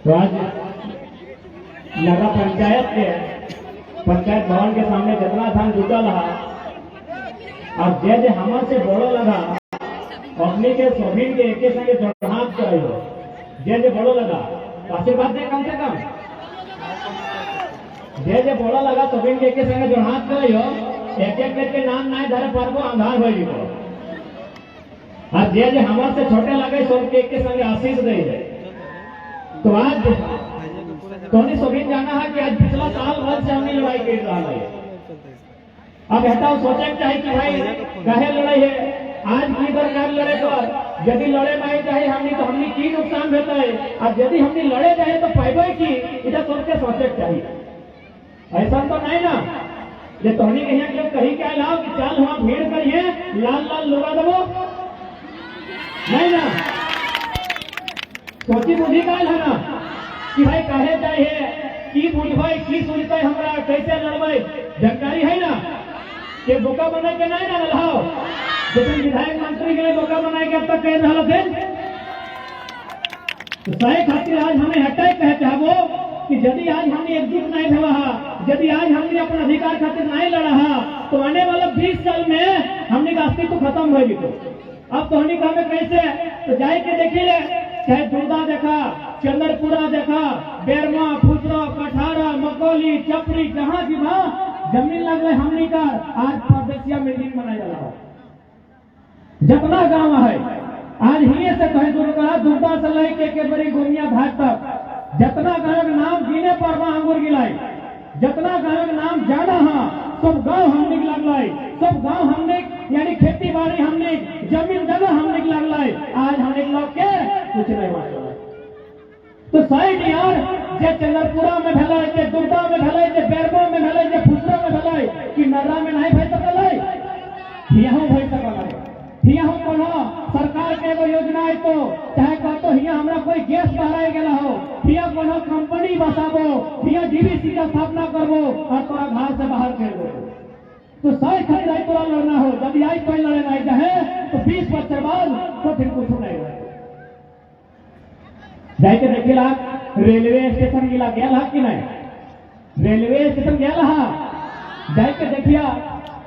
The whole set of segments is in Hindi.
तो आज नगर पंचायत के पंचायत भवन के सामने जितना धान जुटल है और जे हमर से बोलो लगा अपने के सभी के एक संगे जोड़हात करे हो जे बोलो लगा आशीर्वाद दे कम से कम जे बोलो लगा सभी के एक संगे जोड़हात करे हो एक एक के नाम नहीं धरे पारबो अंधार हो जीवो और जे हमर से छोटे लगे सबके एक संगे आशीष दे है। तो आज तोने सभी जाना है कि आज पिछला साल भर से हमने लड़ाई कर रहा है। अब ऐसा सोचे चाहिए कि भाई कहे लड़ाई है आज की दरकार लड़े पर यदि लड़े नहीं चाहे हमने तो हमने की नुकसान होता है और यदि हमने लड़े जाए तो पैबे की इधर सोच के सोचे चाहिए। ऐसा तो नहीं ना ये तोहनी कहीं लोग कहीं क्या लाओ कि चल वहां भीड़ करिए लाल लाल लुगा दबो नहीं ना सोची बुझी का है ना कि भाई कहे चाहिए की बुझबे की सुनते हमरा कैसे लड़बे जानकारी है ना कि बोका बना के नहीं ना लहाओ लेकिन विधायक मंत्री के लिए बोका बनाए के अब तक कह रहा थे। तो सही खातिर आज हमें हटाए कहते हैं वो कि यदि आज हमने एकजुट नहीं हुआ यदि आज हमने अपना अधिकार खातिर नहीं लड़ा तो आने वाला 20 साल में हमने का अस्तित्व खत्म हो गई। अब तो हमने कहा कैसे तो जाए के देखिए चाहे दुर्गा देखा चंद्रपुरा देखा बेरमा फुसरा कठारा मकोली चपरी जहां भी वहां जमीन लग गए हमने का आज परदेसिया बिल्डिंग बनाया जा रहा जितना गांव है आज ही से कहे शुरू करा दुर्गा से लेके के बड़ी गोमिया घाट तक जितना गांव का नाम गिने पर अंगूर गिलाई जितना गांव का नाम जाना है सब गांव हमने लगलाई सब गांव हमने यानी खेती बाड़ी हमने जमीन जगह हमने लगलाई आज हमने लोग के कुछ नहीं मालूम। तो साइड यार जे चंद्रपुरा में भलाई जे दुर्गा में भलाई जे बेरबो में भलाई जे फुसरा में भलाई कि नर्रा में नहीं भई सकलाई यहां भई सकलाई हिया हम कोनो सरकार के एगो योजना है तो चाहे कहतो हिया हमरा कोई गैस बहाराए गेला हो हिया कोनो कंपनी बसाबो हिया डीवीसी का स्थापना करबो और तोरा घर से बाहर कर दो तो सही खातिर तोरा लड़ना हो यदि आई कोई लड़े नहीं जाए तो 20 वर्ष बाद तो फिर कुछ नहीं होगा। जाके देखिला रेलवे स्टेशन गिला गेल कि नहीं रेलवे स्टेशन गेल जाके देखिया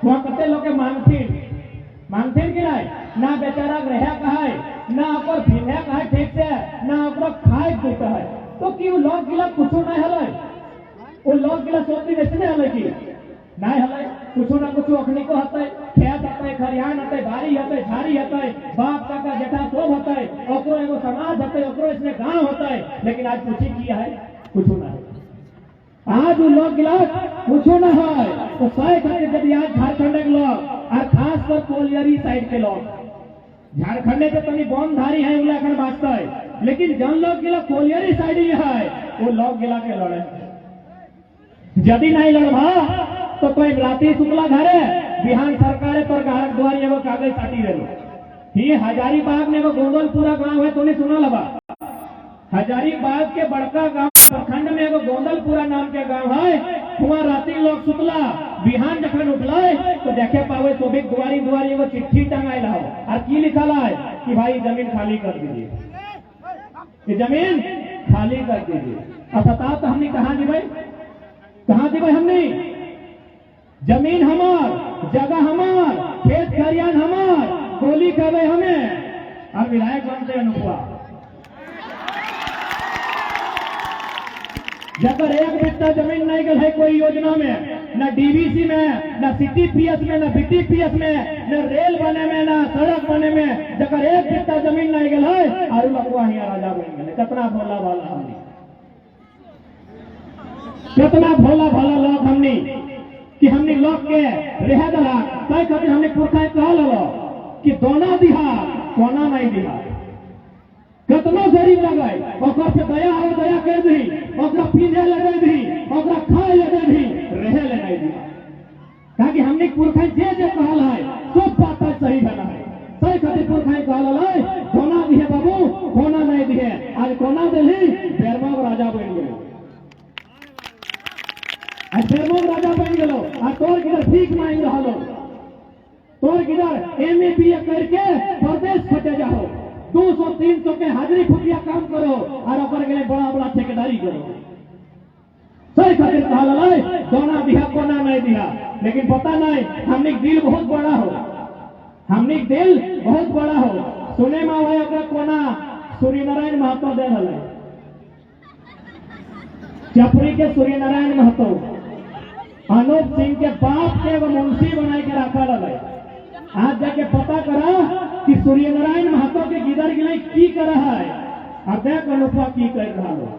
वहां कते लोग के मांगथिन कि नहीं ना बेचारा रहे कहे ना ओकर पीने कहे ठीक से ना ओकरा खाए देता है तो कि वो लोग गिला कुछ नहीं हले वो लोग गिला सोची वैसे नहीं हले कि नहीं हले कुछ ना कुछ अखनी को हते खेत हते खरियान हते बारी हते झाड़ी हते बाप काका जेठा सब हते ओकरो एगो समाज हते ओकरो इसमें गांव हते लेकिन आज पूछी किया है कुछ नहीं आज वो लोग गिला कुछ ना है। तो सही खातिर यदि आज झारखंड के लोग और खास कर कोलियरी साइड के लोग झारखंड के तनी बमधारी है उलाखन बाजता है लेकिन जन लोग गिला कोलियरी साइड ही है वो लोग गिला के लड़े यदि नहीं लड़बा तो कोई राती शुक्ला घरे बिहान सरकारे पर घर द्वारी एगो कागज साटी रहे ये हजारीबाग में एगो गोंदलपुरा गांव है तो नहीं सुना लबा हजारीबाग के बड़का गांव प्रखंड में एगो गोंदलपुरा नाम के गांव है वहां राती लोग सुतला बिहान जखन उठलाए तो देखे पावे तो भी दुआरी दुआरी एगो चिट्ठी टंगाई रहा और की लिखल है कि भाई जमीन खाली कर दीजिए ये जमीन खाली कर दीजिए। अब बताओ तो हमने कहाँ दी भाई हमने जमीन हमार जगह हमार खेत खरियान हमार गोली खावे हमें और विधायक बनते अनुपुआ जब एक बिट्टा जमीन नहीं गल है कोई योजना में न डीवीसी में न सीटीपीएस में न बीटीपीएस में न रेल बने में न सड़क बने में जब एक बिट्टा जमीन नहीं गल है और लगवा हिया राजा बन गए कितना भोला भाला हमने कितना भोला भाला लोग हमने कि हमने लोग के रह दला कई कभी हमने पुरखा कहा लो कि दोना दिहा कोना नहीं दिहा कितना गरीब लगाए ओकर पे दया हो दया कर दी ओकरा पीने लगे दी ओकरा खाए लगे दी रहे ले नहीं दी ताकि हमने पुरखा जे कहल है सब बात सही बना है सही खातिर पुरखा कहल है कोना दिहे बाबू कोना नहीं दिहे आज कोना देली बेरमा राजा बन गए आज बेरमा राजा बन गेलो आ तोर किधर ठीक मांग रहलो तोर किधर एमए बीए करके परदेश फटे जाओ 200-300 के हाजिरी खुफिया काम करो और ओकर के लिए बड़ा बड़ा ठेकेदारी करो। सही खातिर कहल है दोना दिया कोना नहीं दिया, लेकिन पता नहीं हमने दिल बहुत बड़ा हो, हमने दिल बहुत बड़ा हो। सुने में हुआ ओकरा कोना सूर्यनारायण महतो दे रहा है, चपरी के सूर्यनारायण महतो अनूप सिंह के बाप के वो मुंशी बना के रखा रहा है। आज जाके पता करा कि सूर्यनारायण महतो के गिदर गिलाई की कर रहा है, अब देख अनुपा की कर रहा है।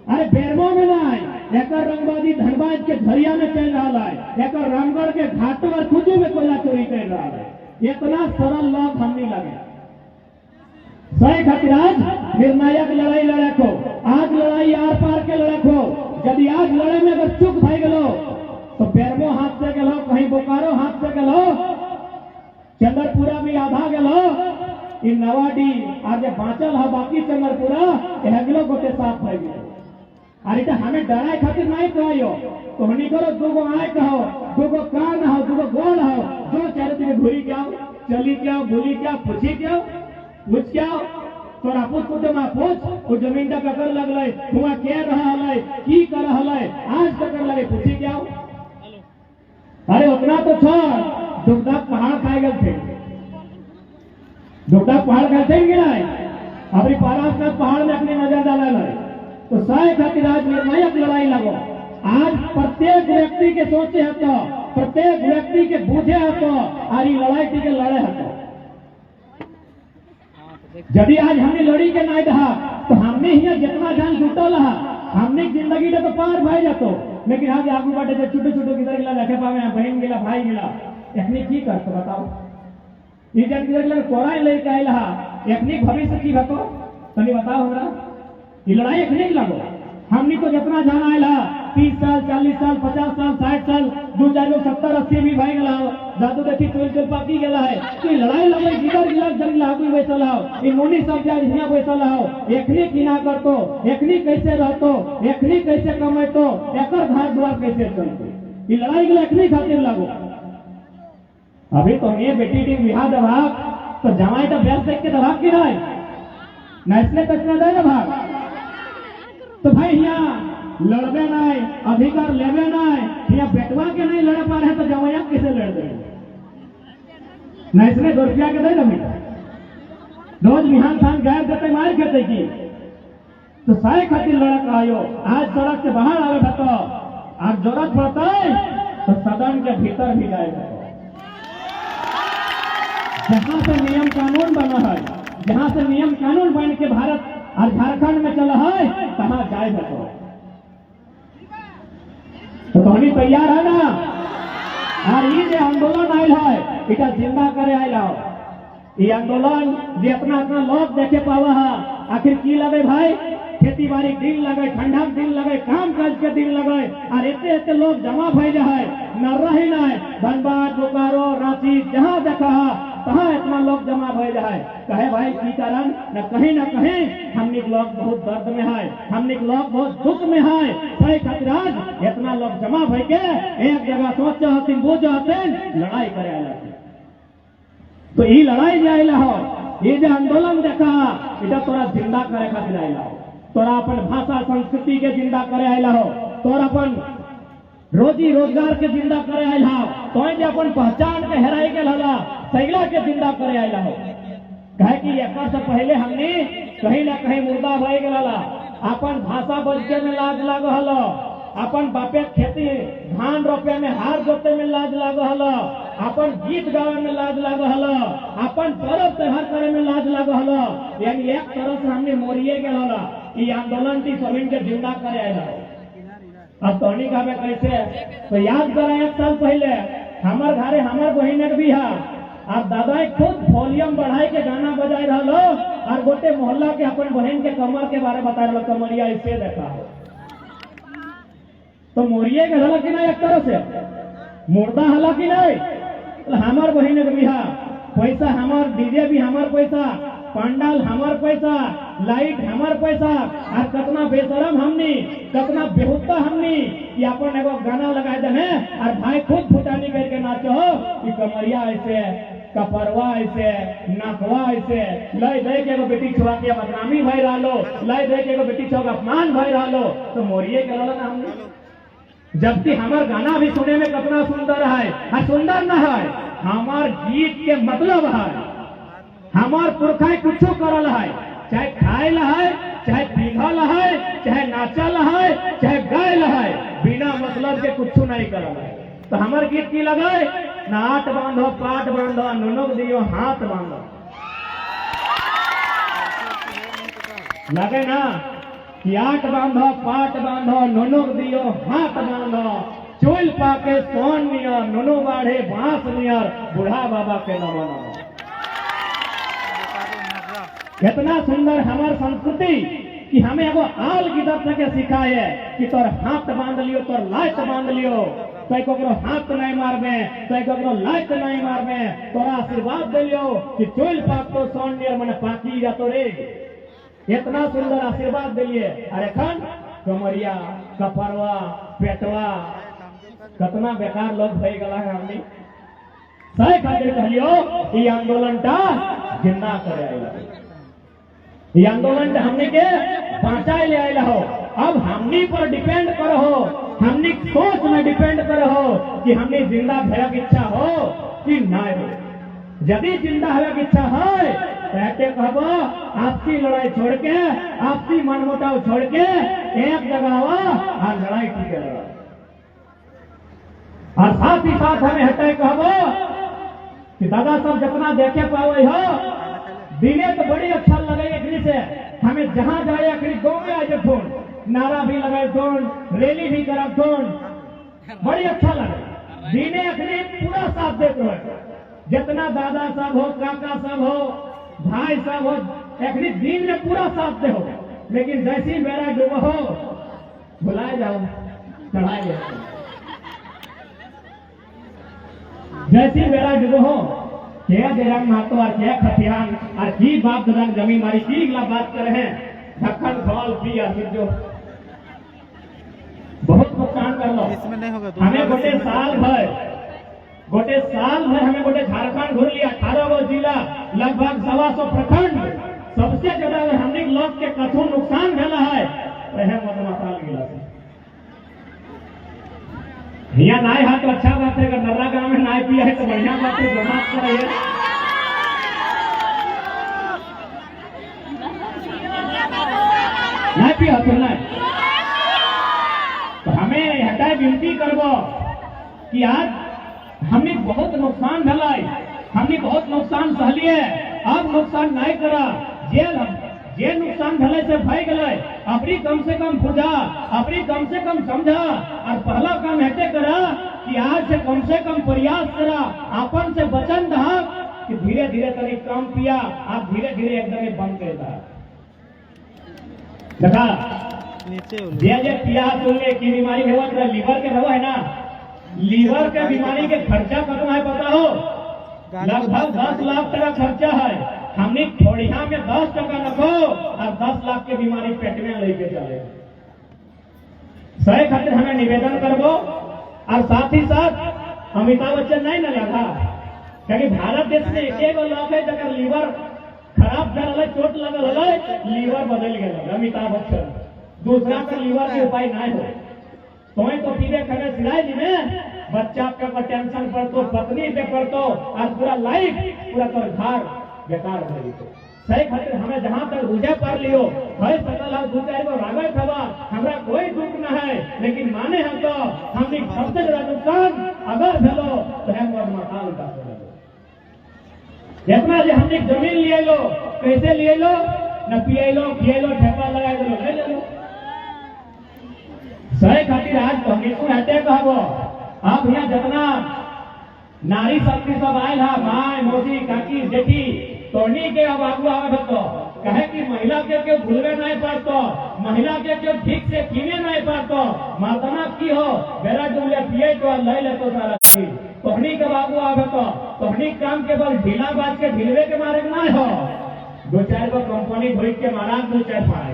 अरे बेरमो में ना है एक रंगबाजी धनबाद के झरिया में चल रहा है, एक रामगढ़ के घाटों और खुजू में कोयला चोरी कर रहा है। इतना सरल लोग हम नहीं लगे। सही खातिर आज निर्णायक लड़ाई लड़े को, आज लड़ाई आर पार के लड़े को। यदि आज लड़े में अगर चुप भाई गलो तो बेरमो हाथ से गलो, कहीं बोकारो हाथ से गलो, चंद्रपुरा भी आधा गलो, इन नवाडी आज बाँचल है, बाकी चंद्रपुरा हेगलो गोटे साफ भाई गलो। अरे तो हमें डराए खातिर नहीं कहो तो हनी करो, दूगो आए कहो, दूगो कान हो, दूगो गोल हो, जो चाहे तुम्हें घुरी क्या चली क्या भूली क्या पूछी क्या पूछ क्या तोरा पूछ पूछे माँ पूछ वो जमीन का ककर लगल हुआ क्या रहा है की कर रहा है आज ककर लगे पूछी क्या। अरे उतना तो छोड़, दुगदा पहाड़ खाए गए थे, दुगदा पहाड़ खाए थे कि नहीं, अपनी पारास का पहाड़ में अपनी नजर डाला है। तो सही खातिर आज निर्णायक लड़ाई लगो। आज प्रत्येक व्यक्ति के सोचे है तो, प्रत्येक व्यक्ति के बूझे है तो आज लड़ाई के लड़े है तो। यदि आज हमने लड़ी के नहीं रहा तो हमने ही जितना जान जुटल है हमने जिंदगी तो पार भाई जातो, लेकिन आज आगू बाटे जो छोटे छोटे किधर गिला रखे पावे, बहन गिला भाई गिला, एखनी की करते बताओ। ये जन किधर कोरा लेके आयल हा, एखनी भविष्य की भको तनी बताओ हमरा। ये लड़ाई एखनी लगो, हमनी तो जितना जाना आयल हा 30 साल 40 साल 50 साल 60 साल 2070-80 भी भाई गला दादू देखी चोल पाकी गला है। तो लड़ाई लगे गिदर गिला जंग लागू बैसल हो, इन मुनि सब जा हिया बैसल हो, एखनी की ना करतो, एखनी कैसे रहतो, एखनी कैसे कमातो, एकर घर द्वार कैसे चलतो। ये लड़ाई गला एखनी खातिर लागो। अभी तो ये बेटी की बिहार दभाग तो जमाई तो ब्याह देख के दभाग की रहे नैसले तक दे ना भाग। तो भाई यहाँ लड़बे नहीं, अधिकार लेवे नहीं, यहाँ बेटवा के नहीं लड़ पा रहे तो जमाया कैसे लड़ दे। नैसले 2 रुपया के दे दमी रोज मिहान थान गायब देते मार खेते की। तो साय खातिर लड़क आयो, आज सड़क से बाहर आवे तो आज जरूरत पड़ता है तो सदन के भीतर भी जाए। जहां से नियम कानून बना है, जहां से नियम कानून बन के भारत और झारखंड में चला है कहां जाए तो तोहनी तैयार है ना। और ये जो आंदोलन आयल है इटा जिंदा करे आयल हो। ये आंदोलन जो अपना अपना लोग देखे पावा है, आखिर की लगे भाई, खेती बाड़ी दिन लगे, ठंडा दिन लगे, काम काज के दिन लगे, और एते लोग जमा भई जाए न रही ना धनबाद बोकारो रांची जहाँ देखा तहाँ इतना लोग जमा भई जाए। कहे भाई की कारण न कहीं हमने लोग बहुत दर्द में है, हमने लोग बहुत दुख में है। सही खातिर आज इतना लोग जमा भई के एक जगह सोच हथिन बूझ हथिन लड़ाई करे आला। तो ये लड़ाई जो आयला हो, ये जो आंदोलन देखा इटा तोरा जिंदा करे खातिर आयला हो, तोरा अपन भाषा संस्कृति के जिंदा करे आयला हो, तोरा अपन रोजी रोजगार के जिंदा करे आयला हो, तो अपन पहचान के हेराई के लला सैला के जिंदा करे आयला हो। कहे कि एक से पहले हमने कहीं ना कहीं मुर्दा भाई गला, अपन भाषा बजके में लाज लाग हलो, अपन बापे खेती धान रोपे में हार जोते में लाज लाग हलो, अपन गीत गावे में लाज लाग हलो, अपन पर्व त्योहार करे में लाज लाग हलो। यानी एक तरह से हमने मोरिए के हला ये आंदोलन की समीन के जिंदा करे आयला। अब तोनी का कैसे तो याद करा 1 साल पहले हमार घरे हमार बहन भी है, आप दादा खुद वॉल्यूम बढ़ाई के गाना बजाई रहा और गोटे मोहल्ला के अपन बहन के कमर के बारे बता रहा, कमरिया इससे देखा हो तो मोरिए के हला कि नहीं, एक तरह से मुर्दा हला कि नहीं। तो हमार बहन के बिहा पैसा हमार, डीजे भी हमार पैसा, पंडाल हमार पैसा, लाइट हमार पैसा, और कितना बेशरम हमनी, कितना बेहुदा हमनी कि अपन एगो गाना लगा दे और भाई खुद फुटानी करके नाचो कि कमरिया ऐसे कपरवा ऐसे नकवा ऐसे लय दे के एगो बेटी छुआ के बदनामी भई रहलो, लय दे के एगो बेटी छुआ के अपमान भई रहलो, तो मोरिए के रहलो ना हमने। जबकि हमार गाना भी सुने में कितना सुंदर है, सुंदर न है, हमार गीत के मतलब है, हमार पुरखा कुछ करल है, चाहे खायल है, चाहे पीघल है, चाहे नाचल है, चाहे गायल है, बिना मतलब के कुछ नहीं करल है। तो हमार गीत की लगे, नाट बांधो पाट बांधो नुनुक दियो हाथ बांधो, लगे ना कि आट बांधो पाट बांधो नुनुक दियो हाथ बांधो, चोल पाके सोन नियर नुनु बाढ़े बांस नियर बूढ़ा बाबा के नमो नमो। कितना सुंदर हमार संस्कृति कि हमें एगो आल गिदर के सिखाए कि तोर हाथ बांध लियो, तोर लात बांध लियो, तो ककरो हाथ नहीं मारबे, तो ककरो लात नहीं मारबे, तोरा आशीर्वाद दिलियो कि चोल पाक तो सोन नियर मने पाकी जातो रे। इतना सुंदर आशीर्वाद दिलिए। अरे खन कमरिया कपरवा पेटवा कितना बेकार लोग भई गला है। हमने सही खातिर कहलियो ई आंदोलन टा जिंदा करे आइला, ये आंदोलन हमने के बचाए ले आइला हो। अब हमनी पर डिपेंड करो हो, हमनी सोच में डिपेंड करो हो कि हमने जिंदा भया की इच्छा हो कि ना हो। यदि जिंदा भया की इच्छा है तो कहबो आपसी लड़ाई छोड़ के, आपसी मनमुटाव छोड़ के एक जगह आवा और लड़ाई ठीक है। और साथ ही साथ हमें हटाए कहबो कि दादा सब जितना देखे पावे हो दिने तो बड़ी अच्छा लगे अखरी से, हमें जहां जाए अखरी गाँव में आज फोन नारा भी लगाए फोन, रैली भी करा फोन, बड़ी अच्छा लगे। दिने अखरी पूरा साथ देते हो, जितना दादा सब हो, काका सब हो, भाई सब हो, अखरी दिन में पूरा साथ दे हो। लेकिन जैसी मेरा डूबो हो बुलाए जाओ चढ़ाए जाओ, जैसी मेरा डूबो हो क्या जरंग मातो और क्या खतियान और की बाप दरंग जमीन मारी की ला बात कर रहे हैं ढक्कन खोल पी और जो बहुत नुकसान कर लो। इसमें नहीं होगा, हमें गोटे साल भर हमें गोटे झारखंड घूर लिया, 18 गो जिला, लगभग 125 प्रखंड, सबसे ज्यादा हमने लोग के कथू नुकसान भेला है वह मदमसाल गिला से। यहाँ नाय है तो अच्छा बात है, अगर नर्रा गांव में नाय पिया है तो बढ़िया बात है, जमात कर रही है। नाय पिया तो नाय, तो हमें हटाए विनती करबो कि आज हमने बहुत नुकसान भलाई, हमने बहुत नुकसान सहलिए, अब नुकसान नहीं करा, जे नुकसान भले से भय गए अपनी कम से कम बुझा, अपनी कम से कम समझा, और पहला काम ऐसे करा कि आज से कम प्रयास करा, अपन से वचन दहा कि धीरे धीरे तरी कम पिया, आप धीरे धीरे एकदम बंद कर दा। देखा जे प्यास होंगे की बीमारी हुआ तो लीवर के दवा है ना, लीवर के बीमारी के खर्चा कितना है पता हो? लगभग 10 लाख टका खर्चा है। हमने थोड़िया में 10 टका रखो और 10 लाख की बीमारी पेट में लेके चले। सही खातिर हमें निवेदन करबो। और साथ ही साथ अमिताभ बच्चन नहीं न लगा, क्योंकि भारत देश में एक लोग है जगह लीवर खराब कर रहा, चोट लगल है, लीवर बदल गया अमिताभ बच्चन, दूसरा का लीवर के उपाय नहीं हो। तो पीले खड़े सिलाई जी में बच्चा पे टेंशन पड़तो, पत्नी पे पड़तो, और पूरा लाइफ पूरा तो घर बेकार हो गई। सही खातिर हमें जहां तक रुझे पार लियो भाई सकल हम दू चार गो रागल खबा, हमरा कोई दुख न है, लेकिन माने हम तो हमने सबसे ज्यादा नुकसान अगर भेलो तो हम मकान का जितना जो हमने जमीन लिए लो, कैसे लिए लो, न पिए लो पिए लो, ठेपा लगा दो ले लो। सही खातिर आज तो हमें हटे कहबो। अब यहाँ जितना नारी शक्ति सब आयल है, माय मौसी काकी जेठी तोनी के अब आगू आवे तो कहे कि महिला के क्यों भूलवे नहीं पड़तो, महिला के क्यों ठीक से पीने नहीं पड़तो, मर्दना की हो बेरा डुबले पिए तो ले ले तो सारा तोहनी के बाबू आवे तो तोहनी काम के बल ढीला बाज के ढीलवे के मारे नहीं हो। 2-4 गो कंपनी घोई के मारा 2-4 पाए,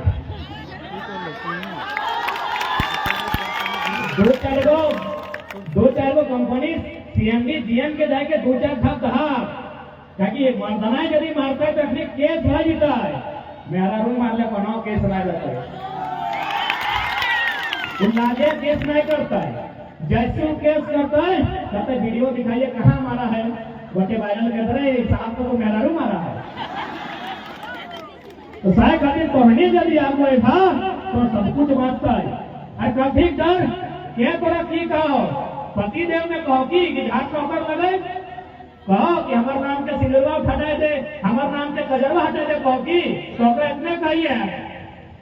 2-4 गो कंपनी सीएमडी जीएम के जाके 2-4 खा कहा क्योंकि मर्दना यदि मारता है तो अपने केस भरा जीता है, मेरा रूम मारले बनाओ केस ना जाता है, नाजे केस नहीं करता है, जैसे वो केस करता है कहते वीडियो दिखाइए कहाँ मारा है, गोटे वायरल कर रहे साहब को मेरा रूम मारा है। तो साय खातिर कहनी यदि आपको था तो सब कुछ बांटता है। कभी डर क्या तोरा की कहो पति देव में कहो कि घाट चौकर लगे, कहो कि हमारे नाम के सिंदूरवा हटाए दे, हमारे नाम के कजरवा हटाए दे, कहो कि तो इतने कहिए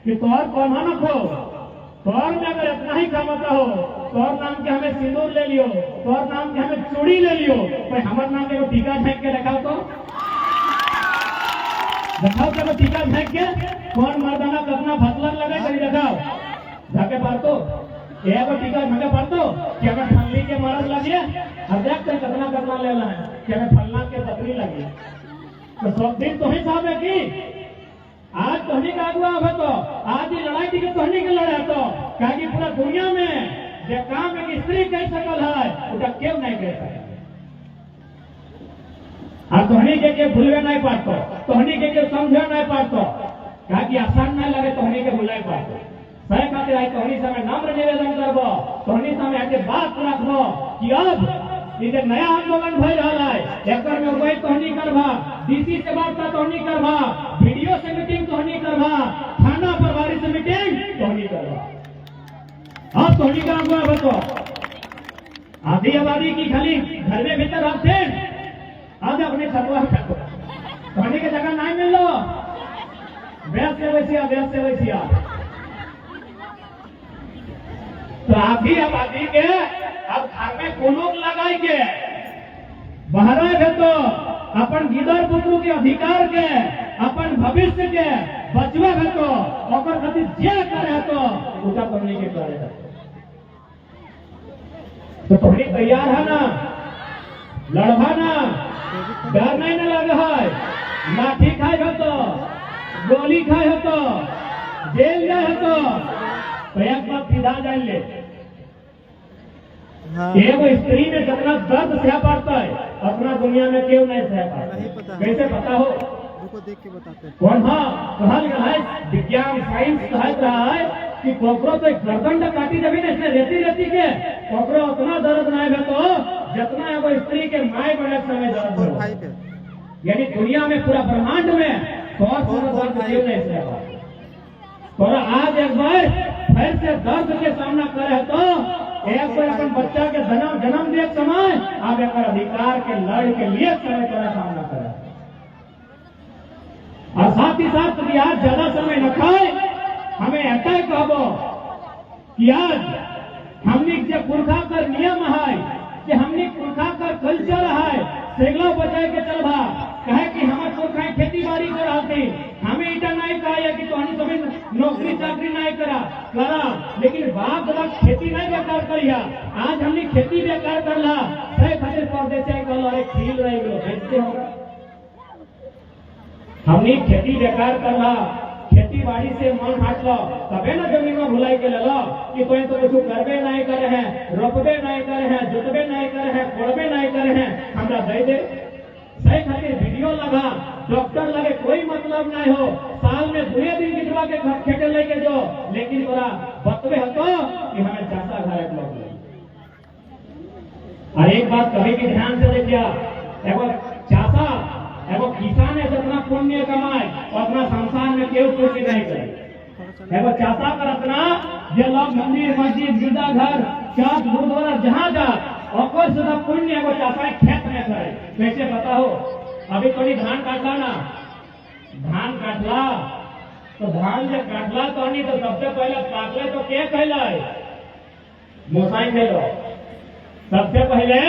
कि तोर कौन न खो, तोर में अगर इतना ही कमाता हो, तोर नाम के हमें सिंदूर ले लियो, तोर नाम के हमें चूड़ी ले लियो, तो हमारे नाम के टीका फेंक के रखाओ तो दिखाओ के टीका फेंक के कौन मर्दाना कितना फसलन लगे कहीं दिखाओ जाके पारतो एगो टीका मगे पारतो कि हमें फल्ली के मरद लगे और देख कर कितना लेना है कि हमें फलना के पत्नी लगी। तो सब दिन तो ही साहब है कि आज तोहनी का अगुआ है, तो आज ये लड़ाई थी कि तोहनी के लड़ाई तो क्या कि पूरा दुनिया में जो काम एक स्त्री कह सकल है उसका क्यों नहीं कह सकता। और तोहनी के भूलवे नहीं पातो, तोहनी के समझे नहीं पातो, क्या कि आसान नहीं लगे तोहनी के भूले पातो। सही खातिर आई तोहनी समय नम्र निवेदन करबो, तोहनी समय आके बात रखबो कि अब ये नया आंदोलन भय रहा है, एकर में वही तोहनी करबा, डीसी से बात तोहनी करबा, वीडियो से मीटिंग तोहनी करबा, थाना प्रभारी से मीटिंग तोहनी करबा। अब तोहनी का अगुआ बतो आधी आबादी की खाली घर में भीतर रखते आज अपने छतवा फेंको, तोहनी के जगह नहीं मिल लो, व्यस्त से वैसिया तो आधी आबादी के अब घर में कोनोक लगाई के बहरा है तो अपन गिदर पुत्रु के अधिकार के अपन भविष्य के बचवा है तो ओकर खातिर जे करे तो उनका करने के करे तो तुम्हें तैयार है ना, लड़वा ना, डर नहीं न लगे है, लाठी खाए हो तो गोली खाए हो तो जेल जाए हो तो एक बात सीधा जान ले, एगो स्त्री में जितना दर्द सह पाता है अपना दुनिया में क्यों नहीं सह पाता, कैसे पता हो देख के बताते हैं कौन। हाँ कहा गया है विज्ञान साइंस कह रहा है कि कोकरो तो गर्दन काटी जमीन इसने रेती के कोकरो उतना दर्द नहीं है तो जितना एगो स्त्री के माए बने समय दर्द हो, यानी दुनिया में पूरा ब्रह्मांड में दर्द क्यों नहीं सह पाता। और आज एक बार फिर से दर्द के सामना करे तो एक बार अपन बच्चा के जन्म दे समय आप एक अधिकार के लड़ के लिए समय का सामना करे और साथ ही साथ आज ज्यादा समय न खाए हमें अटैक कहबो कि आज हमने जो पुरखा कर नियम है कि हमने पुरखा कर कल्चर है सेगला बचाए के चलबा कहे कि हमारे पुरखा खेती बाड़ी कर आते हमें इटा नहीं कहा कि तो सभी नौकरी चाकरी नहीं करा लेकिन बाप दादा खेती नहीं बेकार करिया, आज हमने खेती बेकार करला सही खातिर परदेश अरे खील रही बेचते होगा, हमने खेती बेकार करला, खेती बाड़ी से मन हट लो तबे ना जमीन में भुलाई के लो कि कोई तो कुछ करबे नहीं करे हैं, रोपबे नहीं करे हैं, जुतबे नहीं करे हैं, कोड़बे नहीं करे हैं, हमरा दे दे सही खातिर वीडियो लगा डॉक्टर लगे कोई मतलब नहीं हो, साल में 2 दिन गिरवा के खेटे लेके जो लेकिन तोरा बतवे हतो कि हमें चाचा घर एक लोग ले। और एक बात कभी भी ध्यान से देखिए, एगो चाचा एगो किसान है जितना पुण्य कमाए उतना संसार में केव पुण्य नहीं करे। एगो चाचा कर अपना ये लोग मंदिर मस्जिद गिरजा घर चर्च गुरुद्वारा जहाँ जा और सुधा पुण्य एगो चाचा खेत में करे। कैसे पता हो, अभी थोड़ी धान काटला ना, धान काटला तो धान जब काटला तो नहीं तो सबसे पहले काटले तो क्या कहला मोसाई खेलो, सबसे पहले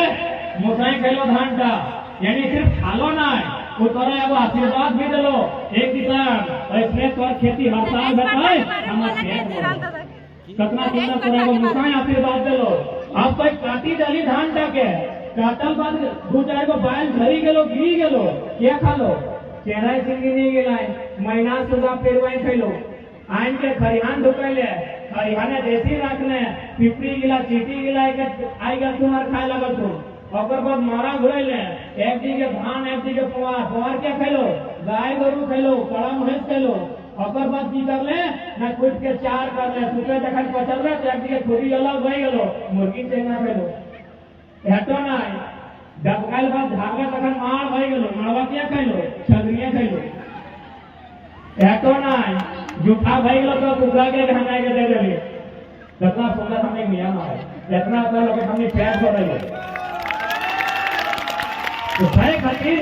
मोसाई खेलो धान का, यानी सिर्फ खालो ना वो तोरा एगो आशीर्वाद भी दिलो एक किसान ऐसे तोर खेती हर साल बताए हमारे खेत कितना सुंदर तोरा एगो मोसाई आशीर्वाद दिलो। अब तो काटी डाली धान टाके काटल बाद 2-4 गो बैल झरी गेलो गिरी गेलो क्या खालो चेहरा चिंगी नहीं गेला महीना सुधा पेरवाई खैलो आइन के खरिहान ढुकैले खरिहाने देसी रखने पिपरी गिला चीटी गिला आई गया तुम्हार खाए लगल तुम ओकर बाद मारा घुड़े ले एक दिन के धान एक दिन के पवार क्या खेलो गाय गोरू खेलो कड़ा महेश खेलो ओकर बाद की कर ले ना कुछ के चार कर ले सुबह जखन पचल रहे तो एक दिन के छोटी अलग हो गेलो मुर्गी चेंगा खेलो हेटो ना जब कल बाद झागा तखन मार हो गेलो मारवा क्या खेलो छगरिया खेलो हेटो ना जूठा हो गेलो तो कुकरा के घंटा के दे देली कितना सुंदर हमें नियम है इतना तो लोग हमने प्यार हो रही है तो भाई खातिर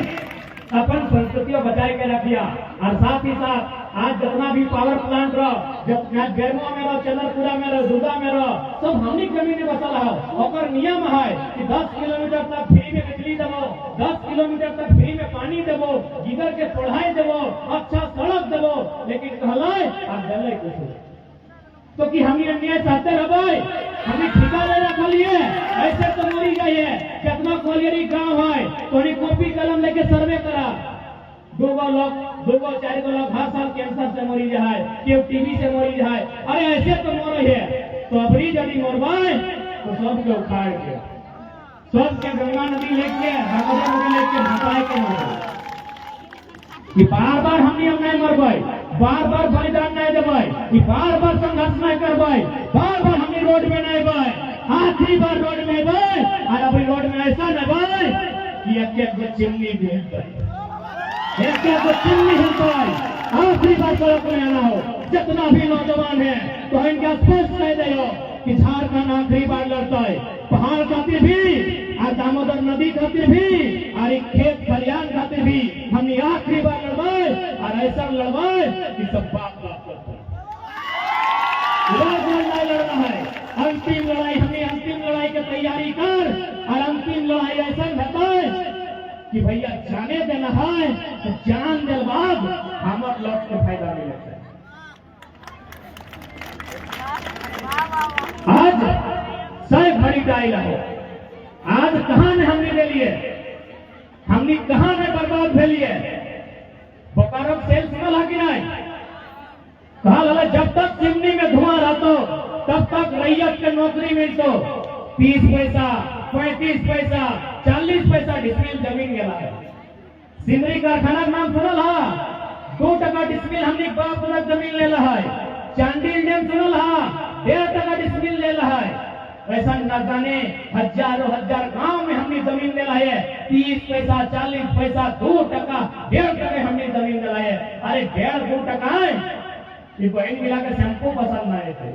अपन संस्कृतियों बचाए के रखिया और साथ ही साथ आज जितना भी पावर प्लांट रहो जब गर्मो में रहो चंद्रपुरा में रहो दुर्गा में रहो सब हमनी जमीन में बसल है और नियम है कि 10 किलोमीटर तक फ्री में बिजली देवो 10 किलोमीटर तक फ्री में पानी देवो जिधर के पढ़ाई देवो अच्छा सड़क देवो लेकिन कहलाए आप गले कुछ तो कि हम ये अन्याय चाहते रहे हमें ठिका ले रखा लिए ऐसे तो मरी गई है कितना कोलियरी गांव है तो कॉपी कलम लेके सर्वे करा दो चार गो लोग हर साल कैंसर से मरी जाए केव टीबी से मरी जाए अरे ऐसे तो मर है तो अबरी यदि मरवाए तो सबके उखाड़ के सबके गंगा नदी लेके भगवती नदी लेके भसाए के मर कि बार बार हमनी हम नहीं मरबै बार बार बलिदान नहीं देबै कि बार बार संघर्ष नहीं करबै बार बार हमनी रोड में नहीं आबै आखिरी बार रोड में आबै और अभी रोड में ऐसा नहीं आबै कि एक गो चिमनी भी हिलतै एक गो चिमनी हिलतै आखिरी बार सड़क में आना हो जितना भी नौजवान है तो इनका स्पष्ट कह दियो कि झारखंड आखिरी बार लड़तै पहाड़ खातिर भी और दामोदर नदी खातिर भी और खेत खलियान खातिर भी हमने आखिरी बार लड़वाए और ऐसा लड़वाए कि सब बाप करते रोज लड़ाई लड़ना है अंतिम लड़ाई हमने अंतिम लड़ाई की तैयारी कर और अंतिम लड़ाई ऐसा बताए कि भैया जाने देना है तो जान दे बाद हमार लौट के फायदा मिले आज सही भरी डायल है आज कहां ने हमने ले लिए हमने कहां में बर्बाद भेलिए बोकारो सेल सुनल है कि नहीं कहा लला जब तक चिमनी में धुआं रहतो तब तक रैयत के नौकरी मिलतो 30 पैसा 35 पैसा 40 पैसा डिसमिल जमीन गेला है सिमरी कारखाना का नाम सुनल है 2 टका डिसमिल हमने बाप तक जमीन लेला है चांडिल डैम सुनल है 1.5 टका डिसमिल लेला है ऐसा न जाने हजारों हजार गांव में हमने जमीन लेला है 30 पैसा 40 पैसा 2 टका 1.5 टका हमने जमीन लेला है अरे 1.5-2 टका है ये बहन मिला के शैम्पू पसंद नहीं थे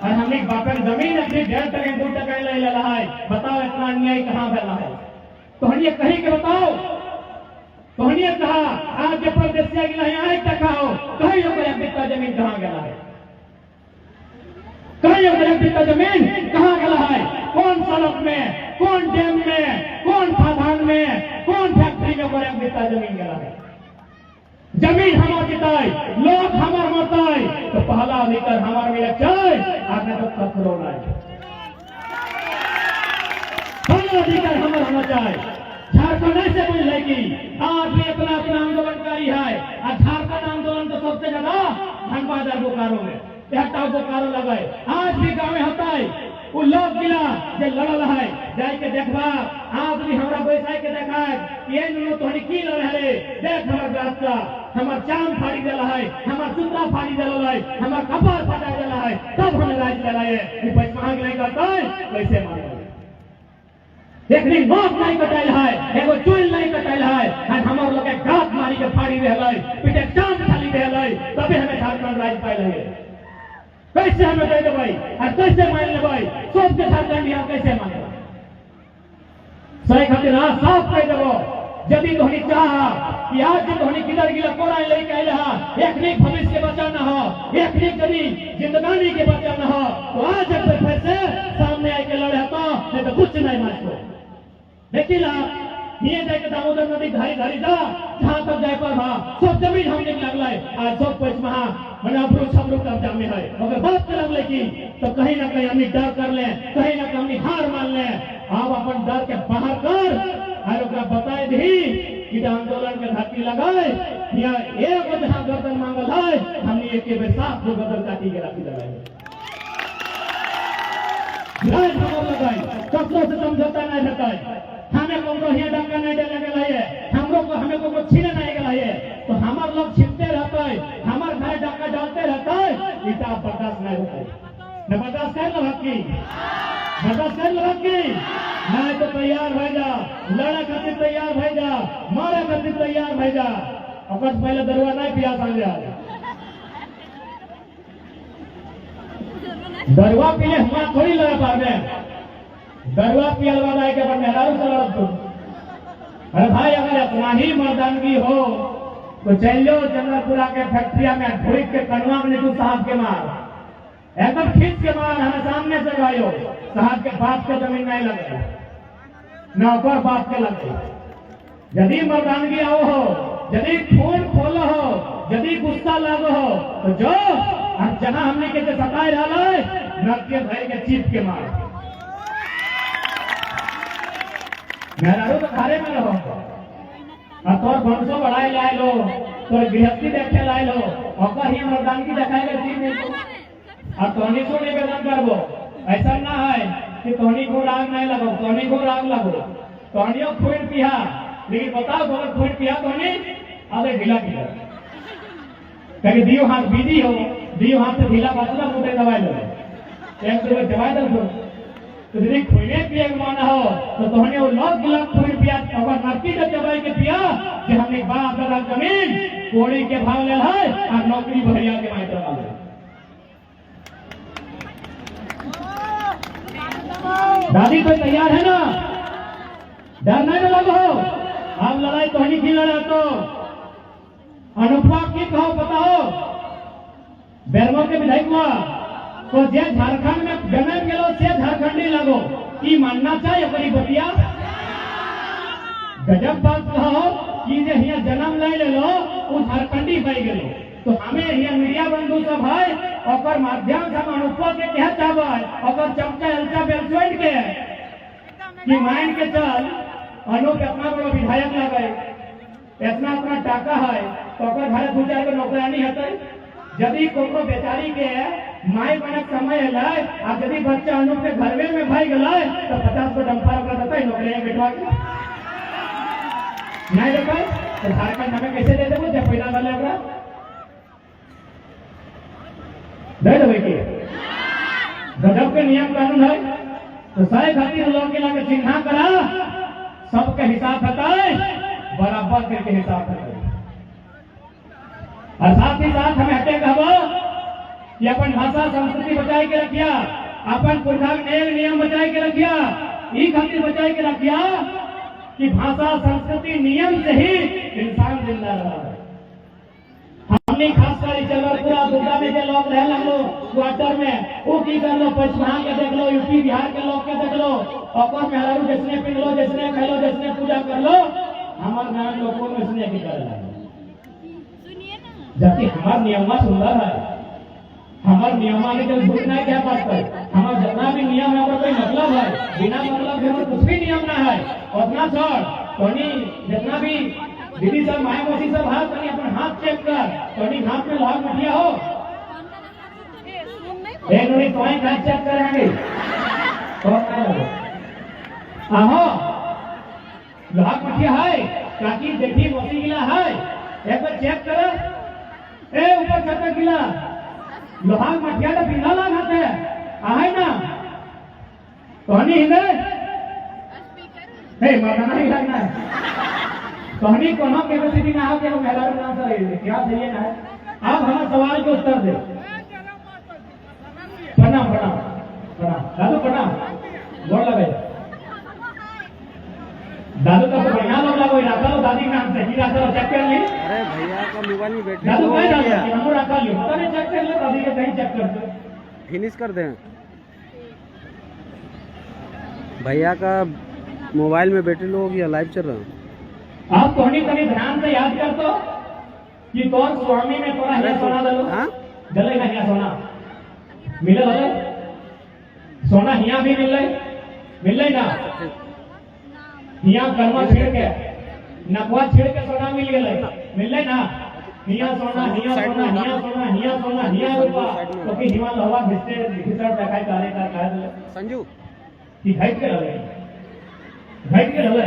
और हमने बापन जमीन अपनी 1.5 टका 2 टका ले लेला है बताओ इतना अन्याय कहाँ फैला है तो हम ये कहीं के बताओ तो हम ये कहा आज के परदेसिया गिला है 1 टका हो कहीं लोग जमीन कहाँ गया है कहीं का जमीन कहाँ गया है कौन सड़क में कौन डैम में कौन खदान में कौन फैक्ट्री में बड़े बिता जमीन गया है जमीन हमार जिताई लोग हमार मताई तो पहला अधिकार हमार मिले चाहे आगे तो कपड़ो नहीं पहला अधिकार हमार होना चाहे झारखंड ऐसे बुझ लेगी आज भी अपना अपना आंदोलनकारी है और झारखंड आंदोलन तो सबसे ज्यादा धनबाद और बोकारो में बोकारो लगाए आज भी गाँव होता है वो लोग गिला जे लड़ल है जाए के देखबा आज भी हमरा बैसाई के देखा ये नु तोहनी की लड़ रे देख हमर रास्ता हमर चाम फाड़ी देला है हमर सूत्रा फाड़ी देला है हमर कपार फटा देला है तब हम राज चलाए ये पैसा नहीं करता है कैसे मारे देखनी नोक नहीं कटाइल है एगो चुल नहीं कटाइल है और हमर लोग के गात मारी के फाड़ी देला है पीटे चाम खाली देला है तबे हमें झारखंड राज पाइल है कैसे हमें दे देबै और कैसे मान लेबै सबके झारखंड यहाँ कैसे मान लेबै सही खातिर साफ कह देबो यदि तोहनी चाह कि आज तोहनी किधर गिला कोड़ा लेके आइल है एक नीक भविष्य के बचाना हो एक नीक यदि जिंदगानी के बचाना हो तो आज जब फिर से सामने आके लड़े तो नहीं तो कुछ नहीं मानतो देखिला ये जाके दामोदर नदी धारी धारी जा जहाँ तक जाए पर सब जमीन हमने लगला है आज सब पैसा मैंने अपरू छपरू कब्जा में है अगर बात कर लगले की तो कहीं ना कहीं हमने डर कर ले कहीं ना कहीं हार मान ले आप अपन डर के बाहर कर और बताए दी कि आंदोलन के धरती लगाए या एक जहाँ गर्दन मांगल है हमने एक बेर साफ जो गर्दन काटी के रखी लगाई लगाई कपड़ों से समझौता नहीं रहता है। हमें को हिया डंका नहीं देने के लिए हमरो को हमें को छीने नहीं के लिए तो हमार लोग छीनते रहता है, हमार घर डंका डालते रहता है। इतना बर्दाश्त नहीं होता है। न बर्दाश्त कर लो की बर्दाश्त कर लो की मैं तो तैयार भई जा, लड़ा खातिर तैयार भई जा, मारे खातिर तैयार भई जा। अपन पहले दरवा नहीं पिया समझा दरवा पीले हमारा थोड़ी लड़ा पा में दरवा पियल वाला के अपन मेहरारू से लड़त तुम। अरे भाई अगर इतना ही मर्दानगी हो तो चल लो चंद्रपुरा के फैक्ट्रिया में ढोई के कनवा में तू साहब के मार एकदम खींच के मार हमें सामने से भाइयों साहब के बाप के जमीन नहीं लगे नौकर बाप के लगे। यदि मर्दानगी आओ हो, यदि खून खोलो हो, यदि गुस्सा लागो हो तो जो और जहां हमने के सताए रहा है नर के भाई के चीप के मार मेहरारू तो घरे में रहो और तोर भंसो बढ़ाए लाए लो तोर गृहस्थी देखे लाए लो और ही मर्दानगी दिखाए गए चीज नहीं और तोहनी को निवेदन करबो। ऐसा ना है कि तोहनी को राग नहीं लगो, तोहनी को राग लगो, तोहनियों खून पिया लेकिन बताओ बोलो खून पिया तोहनी आधे ढीला ढीला कहीं दियो हाथ बीजी हो, दियो हाथ से ढीला बातला मुझे दवाई लो एक दो दवाई दो तो यदि खूने पिए माना हो तो तोहने वो लोग गिलास खून पिया अगर नरती के दवाई के पिया कि हमने बाप दादा जमीन कोड़ी के भाव ले है और नौकरी भरिया के मायने वाले दादी तो तैयार है ना, डर नहीं लगो। आप लड़ाई तो नहीं की लड़ा तो अनुपमा की कहो बताओ बेरमो के विधायक हुआ तो जे झारखंड में जन्म गेलो से झारखंडी लगो की मानना चाहिए बड़ी बतिया गजब बात कहो कि जे हिया जन्म ले ले लो वो झारखंडी बन गेलो तो हमें हिया मीडिया बंधु सब है और माध्यम से हम अनुपमा के कह चाहबे और चमचा एल्सा बेलसोइड के कि मान के चल अनुप इतना बड़ा विधायक लगे इतना इतना टाका है तो घर दू चार गो नौकरानी हते यदि कोनो बेचारी के माई बनक समय है और यदि बच्चा अनुप के घरवे में भाई गए तो 50 को डंफा रखा देता है नौकरियां बिठवा के नहीं देखा तो झारखंड हमें कैसे दे देबो जब पैदा वाले अपना दे देवे के गजब के नियम कानून है तो सारे खातिर लोग के लगे चिन्हा करा सबके हिसाब बताए बराबर करके हिसाब बताए और साथ ही साथ हमें हटे कहबो कि अपन भाषा संस्कृति बचाए के रखिया अपन पुरखा नियम बचाए के रखिया ई खातिर बचाए के रखिया कि भाषा संस्कृति नियम से ही इंसान जिंदा रहा है। हमने खासकर चंद्रपुरा दुर्गा में के लोग रह लगो क्वार्टर में वो की कर लो पचमढ़ा के देख लो यूपी बिहार के लोग के देख लो और मेहरारू जिसने पिन लो जिसने खा लो जिसने पूजा कर लो हमारे गाँव लोगों में इसने की कर जबकि हमारा नियम सुंदर है हमारे नियम में जब झूठ नहीं क्या बात है हमारा जितना भी नियम है कोई मतलब है बिना मतलब के हमारे कुछ भी नियम ना है उतना छोड़ तोनी जितना भी दीदी सब माया मोसी सब हाथ तनी अपन हाथ चेक कर तोनी हाथ में लाल मटिया हो ए नोनी तोई का चेक करेंगे तो आहो लाल मटिया है ताकि देखी मोसी गिला है एक बार चेक करो ए ऊपर छत गिला लोहार मटिया तो बिना लागत है आहे ना तोनी हिंदे हे मरना ही लगना है कहानी कोनो कैपेसिटी ना हो के मेहरा नाम से रही क्या चाहिए ना है आप हमारे सवाल के उत्तर दे प्रणाम प्रणाम प्रणाम दादू प्रणाम गोर लगे दादू का तो बढ़िया लोग लगो रखा लो दादी नाम से ही रखा लो चेक कर ली अरे भैया का मोबाइल में बैटरी दादू कहीं डाल हम रखा लियो पता नहीं चेक कर लो दादी के कहीं चेक कर दो फिनिश कर दें भैया का मोबाइल में बैटरी लो गया लाइव चल रहा आप तोहनी तनी ध्यान से याद कर तो कि कौन स्वामी में तोरा हिया सोना दलो हां दले ना हिया सोना मिले दले सोना हिया भी मिले ना हिया कर्मा छेड़ के नकवा छेड़ के सोना मिल गेले मिले ना हिया सोना हिया सोना हिया सोना हिया सोना हिया रुपा तो कि हिमा हवा घिसते घिसड़ देखाई करे का कह दले संजू कि हाइट के लगे घट के रहले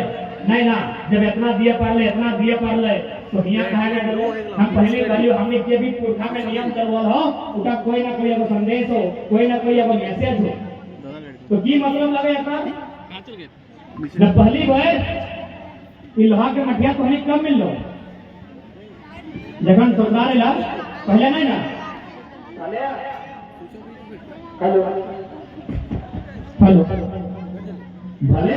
नहीं ना, जब इतना दिया पार ले तो हिया कहा गया डरो हम पहले कहियो हमने के भी पुरखा में नियम करवल हो, उटा कोई ना कोई एगो संदेश हो, कोई ना कोई एगो मैसेज हो, तो की मतलब लगे एकर जब पहली बार ई लोहा के मठिया तो हमें कब मिल लो जखन सरकार ला पहले नहीं ना हेलो हेलो भले